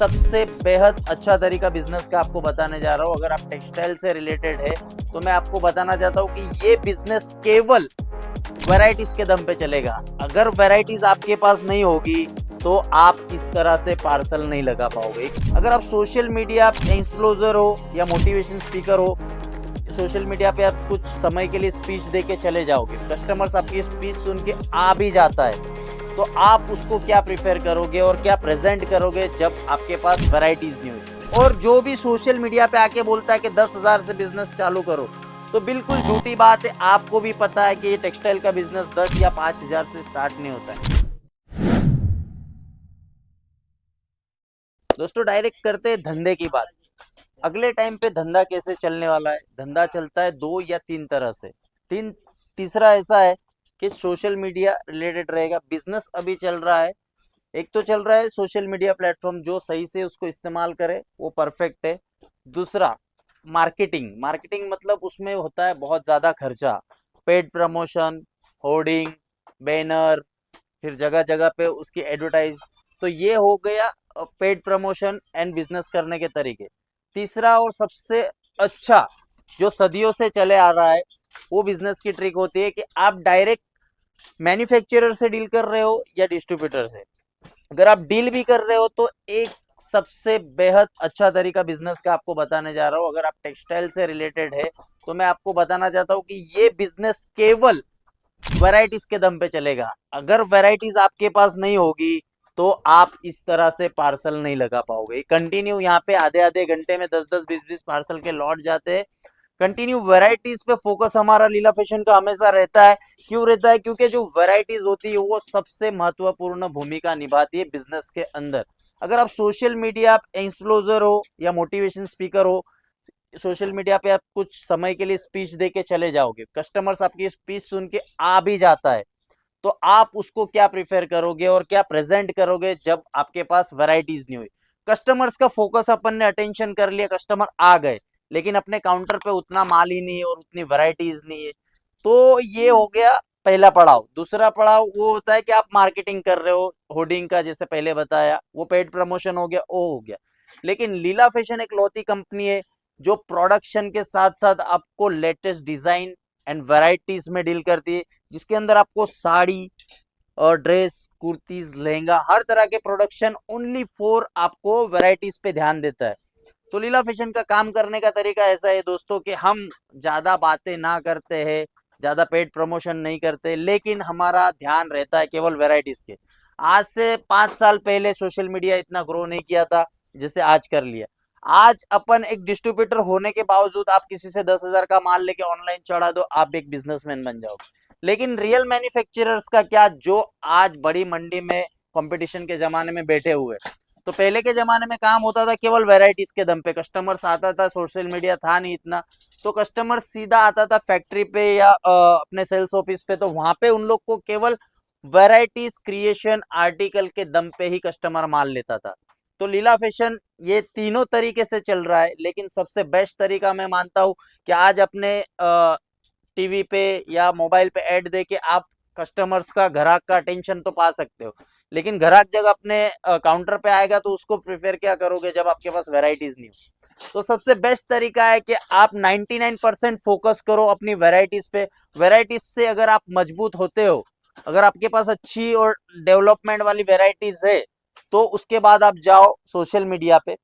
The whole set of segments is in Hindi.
सबसे बेहद अच्छा तरीका बिजनेस का आपको बताने जा रहा हूँ। अगर आप टेक्सटाइल से रिलेटेड है तो मैं आपको बताना चाहता हूँ कि ये बिजनेस केवल वैरायटीज के दम पे चलेगा। अगर वैरायटीज आपके पास नहीं होगी तो आप इस तरह से पार्सल नहीं लगा पाओगे। अगर आप सोशल मीडिया इन्फ्लुएंसर हो या मोटिवेशन स्पीकर हो, सोशल मीडिया पे आप कुछ समय के लिए स्पीच दे के चले जाओगे, कस्टमर्स आपकी स्पीच सुन के आ भी जाता है, तो आप उसको क्या प्रिफेयर करोगे और क्या प्रेजेंट करोगे जब आपके पास वैरायटीज नहीं होगी। और जो भी सोशल मीडिया पे आके बोलता है कि 10,000 से बिजनेस चालू करो, तो बिल्कुल झूठी बात है। आपको भी पता है कि ये टेक्सटाइल का बिजनेस 10 या 5,000 से स्टार्ट नहीं होता है। दोस्तों, डायरेक्ट करते हैं धंधे की बात। अगले टाइम पे धंधा कैसे चलने वाला है? धंधा चलता है दो या तीन तरह से। तीसरा ऐसा है कि सोशल मीडिया रिलेटेड रहेगा। बिजनेस अभी चल रहा है, एक तो चल रहा है सोशल मीडिया प्लेटफॉर्म, जो सही से उसको इस्तेमाल करे वो परफेक्ट है। दूसरा मार्केटिंग। मार्केटिंग मतलब उसमें होता है बहुत ज्यादा खर्चा, पेड प्रमोशन, होर्डिंग, बैनर, फिर जगह जगह पे उसकी एडवर्टाइज। तो ये हो गया पेड प्रमोशन एंड बिजनेस करने के तरीके। तीसरा और सबसे अच्छा जो सदियों से चले आ रहा है वो बिजनेस की ट्रिक होती है कि आप डायरेक्ट मैन्युफैक्चरर से डील कर रहे हो या डिस्ट्रीब्यूटर से। अगर आप डील भी कर रहे हो तो एक सबसे बेहद अच्छा तरीका बिजनेस का आपको बताने जा रहा हूँ। अगर आप टेक्सटाइल से रिलेटेड है तो मैं आपको बताना चाहता हूँ कि ये बिजनेस केवल वैरायटीज के दम पे चलेगा। अगर वैरायटीज आपके पास नहीं होगी तो आप इस तरह से पार्सल नहीं लगा पाओगे। कंटिन्यू यहाँ पे आधे आधे घंटे में 10-10, 20-20 पार्सल के लौट जाते हैं। कंटिन्यू वैरायटीज पे फोकस हमारा लीला फैशन का हमेशा रहता है। क्यों रहता है? क्योंकि जो वैरायटीज होती है वो सबसे महत्वपूर्ण भूमिका निभाती है बिजनेस के अंदर। अगर आप सोशल मीडिया इन्फ्लुएंसर हो या मोटिवेशन स्पीकर हो, सोशल मीडिया पे आप कुछ समय के लिए स्पीच दे के चले जाओगे, कस्टमर्स आपकी स्पीच सुन के आ भी जाता है, तो आप उसको क्या प्रिफेयर करोगे और क्या प्रेजेंट करोगे जब आपके पास वैरायटीज नहीं हुई। कस्टमर्स का फोकस अपन ने अटेंशन कर लिया, कस्टमर आ गए, लेकिन अपने काउंटर पे उतना माल ही नहीं है और उतनी वैरायटीज नहीं है। तो ये हो गया पहला पड़ाव। दूसरा पड़ाव वो होता है कि आप मार्केटिंग कर रहे हो, होर्डिंग का, जैसे पहले बताया, वो पेड प्रमोशन हो गया, वो हो गया। लेकिन लीला फैशन एक लौती कंपनी है जो प्रोडक्शन के साथ साथ आपको लेटेस्ट डिजाइन एंड वैरायटीज में डील करती है, जिसके अंदर आपको साड़ी और ड्रेस, कुर्तीज, लहंगा, हर तरह के प्रोडक्शन ओनली फॉर आपको वैरायटीज पे ध्यान देता है। तो लीला फैशन का काम करने का तरीका ऐसा है दोस्तों कि हम ज्यादा बातें ना करते हैं, ज्यादा पेड प्रमोशन नहीं करते, लेकिन हमारा ध्यान रहता है केवल वैरायटीज के। आज से 5 साल पहले सोशल मीडिया इतना ग्रो नहीं किया था जैसे आज कर लिया। आज अपन एक डिस्ट्रीब्यूटर होने के बावजूद आप किसी से 10,000 का माल लेके ऑनलाइन चढ़ा दो, आप एक बिजनेसमैन बन जाओगे। लेकिन रियल मैन्युफैक्चरर्स का क्या, जो आज बड़ी मंडी में कंपटीशन के जमाने में बैठे हुए। तो पहले के जमाने में काम होता था केवल वैरायटीज के दम पे। कस्टमर्स आता था, सोशल मीडिया था नहीं इतना, तो कस्टमर सीधा आता था फैक्ट्री पे या अपने सेल्स ऑफिस पे, तो वहां पे उन लोग को केवल वैरायटीज, क्रिएशन, आर्टिकल के दम पे ही कस्टमर माल लेता था। तो लीला फैशन ये तीनों तरीके से चल रहा है, लेकिन सबसे बेस्ट तरीका मैं मानता हूँ कि आज अपने टीवी पे या मोबाइल पे ऐड दे के आप कस्टमर्स का, ग्राहक का अटेंशन तो पा सकते हो, लेकिन ग्राहक जब अपने काउंटर पे आएगा तो उसको प्रिफेयर क्या करोगे जब आपके पास वैरायटीज नहीं हो। तो सबसे बेस्ट तरीका है कि आप 99% फोकस करो अपनी वैरायटीज पे। वैरायटीज से अगर आप मजबूत होते हो, अगर आपके पास अच्छी और डेवलपमेंट वाली वैरायटीज है, तो उसके बाद आप जाओ सोशल मीडिया पे।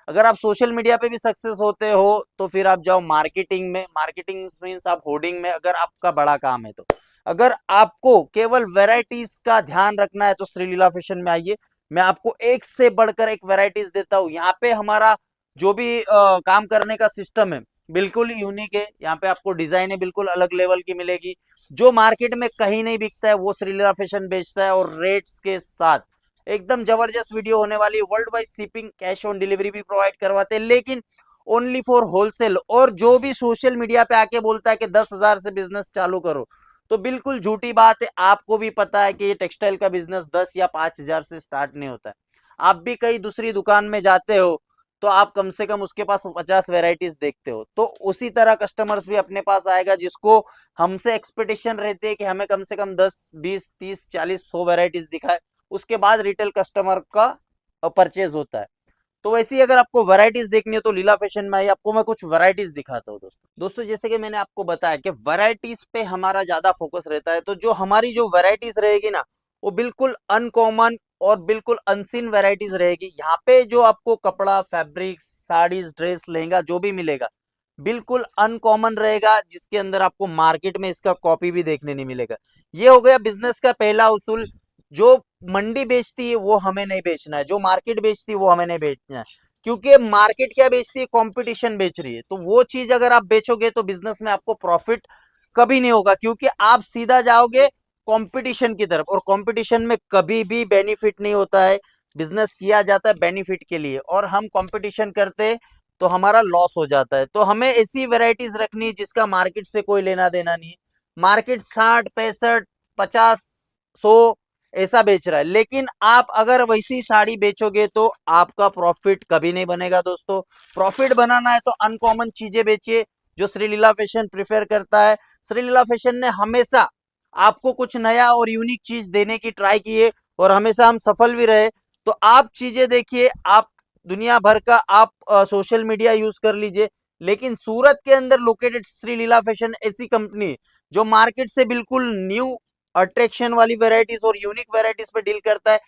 अगर आप सोशल मीडिया पे भी सक्सेस होते हो तो फिर आप जाओ मार्केटिंग में। मार्केटिंग मीन्स आप होर्डिंग में, अगर आपका बड़ा काम है तो। अगर आपको केवल वैरायटीज का ध्यान रखना है तो श्रीलीला फैशन में आइए। मैं आपको एक से बढ़कर एक वैरायटीज देता हूँ। यहाँ पे हमारा जो भी काम करने का सिस्टम है बिल्कुल यूनिक है। यहाँ पे आपको डिजाइने बिल्कुल अलग लेवल की मिलेगी। जो मार्केट में कहीं नहीं बिकता है वो श्रीलीला फैशन बेचता है, और रेट्स के साथ एकदम जबरदस्त वीडियो होने वाली है। World wide shipping, cash on delivery भी प्रोवाइड करवाते हैं, लेकिन ओनली फॉर होलसेल। और जो भी सोशल मीडिया पे आके बोलता है कि 10,000 से बिजनेस चालू करो, तो बिल्कुल झूठी बात है। आपको भी पता है कि ये टेक्सटाइल का बिजनेस 10 या 5,000 से स्टार्ट नहीं होता है। आप भी कई दूसरी दुकान में जाते हो तो आप कम से कम उसके पास 50 वेराइटीज देखते हो, तो उसी तरह कस्टमर्स भी अपने पास आएगा जिसको हमसे एक्सपेक्टेशन रहती है कि हमें कम से कम 10, 20, 30, 40, 100 वेराइटीज दिखाए। उसके बाद रिटेल कस्टमर का परचेज होता है। तो वैसे ही अगर आपको वैरायटीज देखनी हो तो लीला फैशन में आइए, आपको मैं कुछ वैरायटीज दिखाता हूँ दोस्तों। जैसे कि मैंने आपको बताया कि वैरायटीज पे हमारा ज्यादा फोकस रहता है, तो जो हमारी जो वैरायटीज रहेगी ना वो बिल्कुल अनकॉमन और बिल्कुल अनसीन वैरायटीज रहेगी। यहाँ पे जो आपको कपड़ा, फैब्रिक, साड़ीज, ड्रेस, लहंगा जो भी मिलेगा बिल्कुल अनकॉमन रहेगा, जिसके अंदर आपको मार्केट में इसका कॉपी भी देखने नहीं मिलेगा। ये हो गया बिजनेस का पहला उसूल। जो मंडी बेचती है वो हमें नहीं बेचना है, जो मार्केट बेचती है वो हमें नहीं बेचना है, क्योंकि मार्केट क्या बेचती है, कंपटीशन बेच रही है। तो वो चीज अगर आप बेचोगे तो बिजनेस में आपको प्रॉफिट कभी नहीं होगा, क्योंकि आप सीधा जाओगे कंपटीशन की तरफ, और कंपटीशन में कभी भी बेनिफिट नहीं होता है। बिजनेस किया जाता है बेनिफिट के लिए, और हम कंपटीशन करते तो हमारा लॉस हो जाता है। तो हमें ऐसी वेराइटीज रखनी है जिसका मार्केट से कोई लेना देना नहीं है। मार्केट 60, 65, 50, 100 ऐसा बेच रहा है, लेकिन आप अगर वैसी साड़ी बेचोगे तो आपका प्रॉफिट कभी नहीं बनेगा दोस्तों। प्रॉफिट बनाना है तो अनकॉमन चीजें बेचिए, जो श्री लीला फैशन प्रिफर करता है। श्री लीला फैशन ने हमेशा आपको कुछ नया और यूनिक चीज देने की ट्राई की है, और हमेशा हम सफल भी रहे। तो आप चीजें देखिए, आप दुनिया भर का आप सोशल मीडिया यूज कर लीजिए, लेकिन सूरत के अंदर लोकेटेड श्री लीला फैशन ऐसी कंपनी जो मार्केट से बिल्कुल न्यू अट्रैक्शन वाली वेराइटीज और यूनिक वेराइटीज पे डील करता है।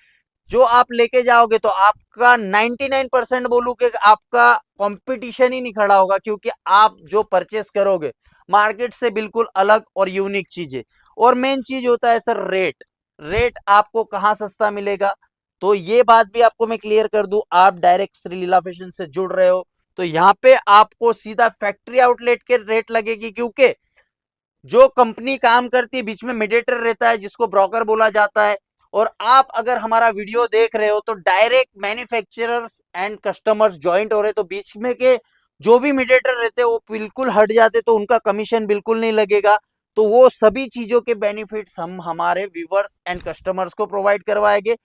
जो आप लेके जाओगे तो आपका 99% बोलूं कि आपका कंपटीशन ही नहीं खड़ा होगा, क्योंकि आप जो परचेस करोगे मार्केट से बिल्कुल अलग और यूनिक चीजें। और मेन चीज होता है सर रेट। रेट आपको कहाँ सस्ता मिलेगा, तो ये बात भी आपको मैं क्लियर कर दूं। आप डायरेक्ट श्री लीला फैशन से जुड़ रहे हो तो यहाँ पे आपको सीधा फैक्ट्री आउटलेट के रेट लगेगी, क्योंकि जो कंपनी काम करती है बीच में मीडिएटर रहता है जिसको ब्रोकर बोला जाता है। और आप अगर हमारा वीडियो देख रहे हो तो direct manufacturers and customers joint हो रहे, तो बीच में के जो भी मीडिएटर रहते हैं वो बिल्कुल हट जाते, तो उनका कमीशन बिल्कुल नहीं लगेगा। तो वो सभी चीजों के बेनिफिट्स हम हमारे व्यूवर्स एंड कस्टमर्स को प्रोवाइड करवाएंगे।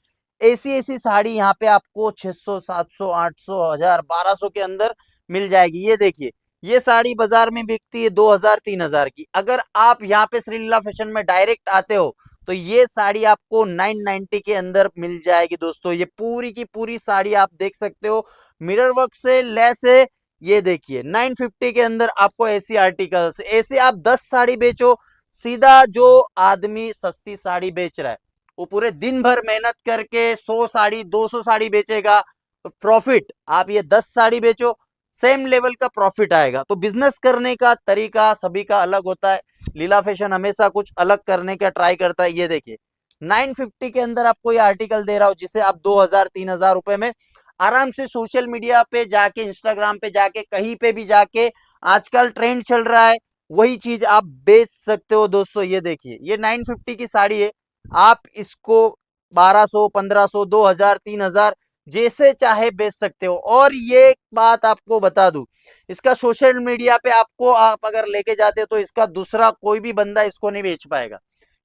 ऐसी ऐसी साड़ी यहाँ पे आपको 600, 700, 800, 1000, 1200 के अंदर मिल जाएगी। ये देखिए, ये साड़ी बाजार में बिकती है 2000, 3000 की। अगर आप यहाँ पे श्री लीला फैशन में डायरेक्ट आते हो तो ये साड़ी आपको 990 के अंदर मिल जाएगी दोस्तों। ये पूरी की पूरी साड़ी आप देख सकते हो, मिरर वर्क से लैस है। ये देखिए 950 के अंदर आपको ऐसी आर्टिकल्स, ऐसे आप 10 साड़ी बेचो। सीधा जो आदमी सस्ती साड़ी बेच रहा है वो पूरे दिन भर मेहनत करके 100 साड़ी, 200 साड़ी बेचेगा, तो प्रॉफिट आप ये 10 साड़ी बेचो, सेम लेवल का प्रॉफिट आएगा। तो बिजनेस करने का तरीका सभी का अलग होता है। लीला फैशन हमेशा कुछ अलग करने का ट्राई करता है। ये देखिए 950 के अंदर आपको ये आर्टिकल दे रहा हूं, जिसे आप 2000, 3000 रुपए में आराम से सोशल मीडिया पे जाके, इंस्टाग्राम पे जाके, कहीं पे भी जाके, आजकल ट्रेंड चल रहा है वही चीज आप बेच सकते हो दोस्तों। ये देखिए ये 950 की साड़ी है, आप इसको 1200, 1500, 2000, 3000 जैसे चाहे बेच सकते हो। और ये बात आपको बता दूं, इसका सोशल मीडिया पे आपको आप अगर लेके जाते हो तो इसका दूसरा कोई भी बंदा इसको नहीं बेच पाएगा,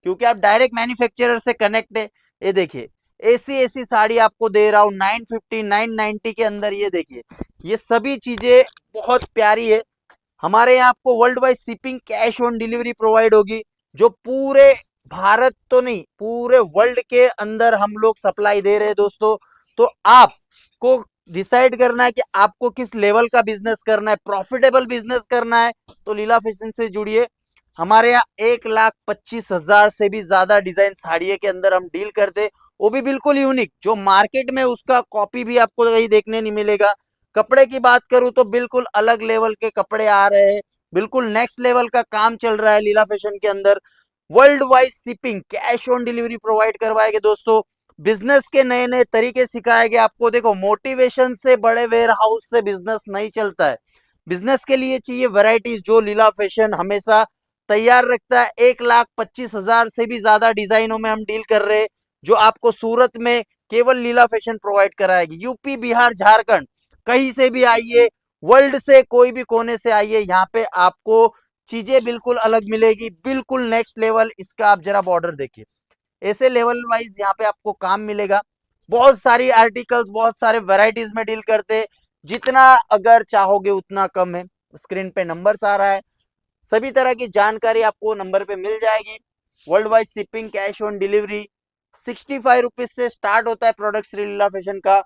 क्योंकि आप डायरेक्ट मैन्युफैक्चरर से कनेक्ट है। ये देखिए ऐसी ऐसी साड़ी आपको दे रहा हूं 950, 990 के अंदर। ये देखिए ये सभी चीजें बहुत प्यारी है। हमारे यहाँ आपको world wide shipping, cash on delivery provide होगी, जो पूरे भारत तो नहीं पूरे वर्ल्ड के अंदर हम लोग सप्लाई दे रहे हैं दोस्तों। तो आपको डिसाइड करना है कि आपको किस लेवल का बिजनेस करना है, प्रॉफिटेबल बिजनेस करना है, तो लीला फैशन से जुड़िए। हमारे यहाँ 1,25,000 से भी ज्यादा डिजाइन साड़ियों के अंदर हम डील करते, वो भी बिल्कुल यूनिक, जो मार्केट में उसका कॉपी भी आपको कहीं देखने नहीं मिलेगा। कपड़े की बात करूं तो बिल्कुल अलग लेवल के कपड़े आ रहे हैं, बिल्कुल नेक्स्ट लेवल का काम चल रहा है लीला फैशन के अंदर। World wide shipping, cash on delivery provide करवाएंगे दोस्तों। बिजनेस के नए नए तरीके सिखाएंगे आपको। देखो मोटिवेशन से, बड़े वेयर हाउस से बिजनेस नहीं चलता है। बिजनेस के लिए चाहिए वैरायटीज, जो लीला फैशन हमेशा तैयार रखता है। 1,25,000 से भी ज्यादा डिजाइनों में हम डील कर रहे हैं, जो आपको सूरत में केवल लीला फैशन प्रोवाइड कराएगी। यूपी, बिहार, झारखंड कहीं से भी आइए, वर्ल्ड से कोई भी कोने से आइए, यहाँ पे आपको चीजें बिल्कुल अलग मिलेगी, बिल्कुल नेक्स्ट लेवल। इसका आप जरा बॉर्डर देखिए, ऐसे लेवल वाइज यहाँ पे आपको काम मिलेगा। बहुत सारी आर्टिकल्स, बहुत सारे वैरायटीज में डील करते, जितना अगर चाहोगे उतना कम है। स्क्रीन पे नंबर्स आ रहा है, सभी तरह की जानकारी आपको नंबर पे मिल जाएगी। World wide shipping, cash on delivery, 65 rupees से स्टार्ट होता है प्रोडक्ट श्री लीला फैशन का।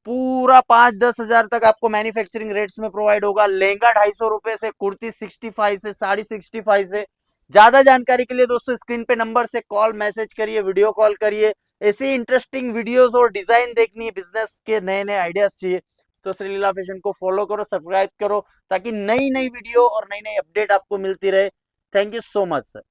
पूरा 5-10 हजार तक आपको मैन्युफैक्चरिंग रेट्स में प्रोवाइड होगा। लहंगा 250 रुपए से, कुर्ती 65 से, साड़ी 65 से। ज्यादा जानकारी के लिए दोस्तों स्क्रीन पे नंबर से कॉल मैसेज करिए, वीडियो कॉल करिए। ऐसे इंटरेस्टिंग वीडियोस और डिजाइन देखनी है, बिजनेस के नए नए आइडियाज चाहिए तो श्रीलीला फैशन को फॉलो करो, सब्सक्राइब करो, ताकि नई नई वीडियो और नई नई अपडेट आपको मिलती रहे। Thank you so much sir.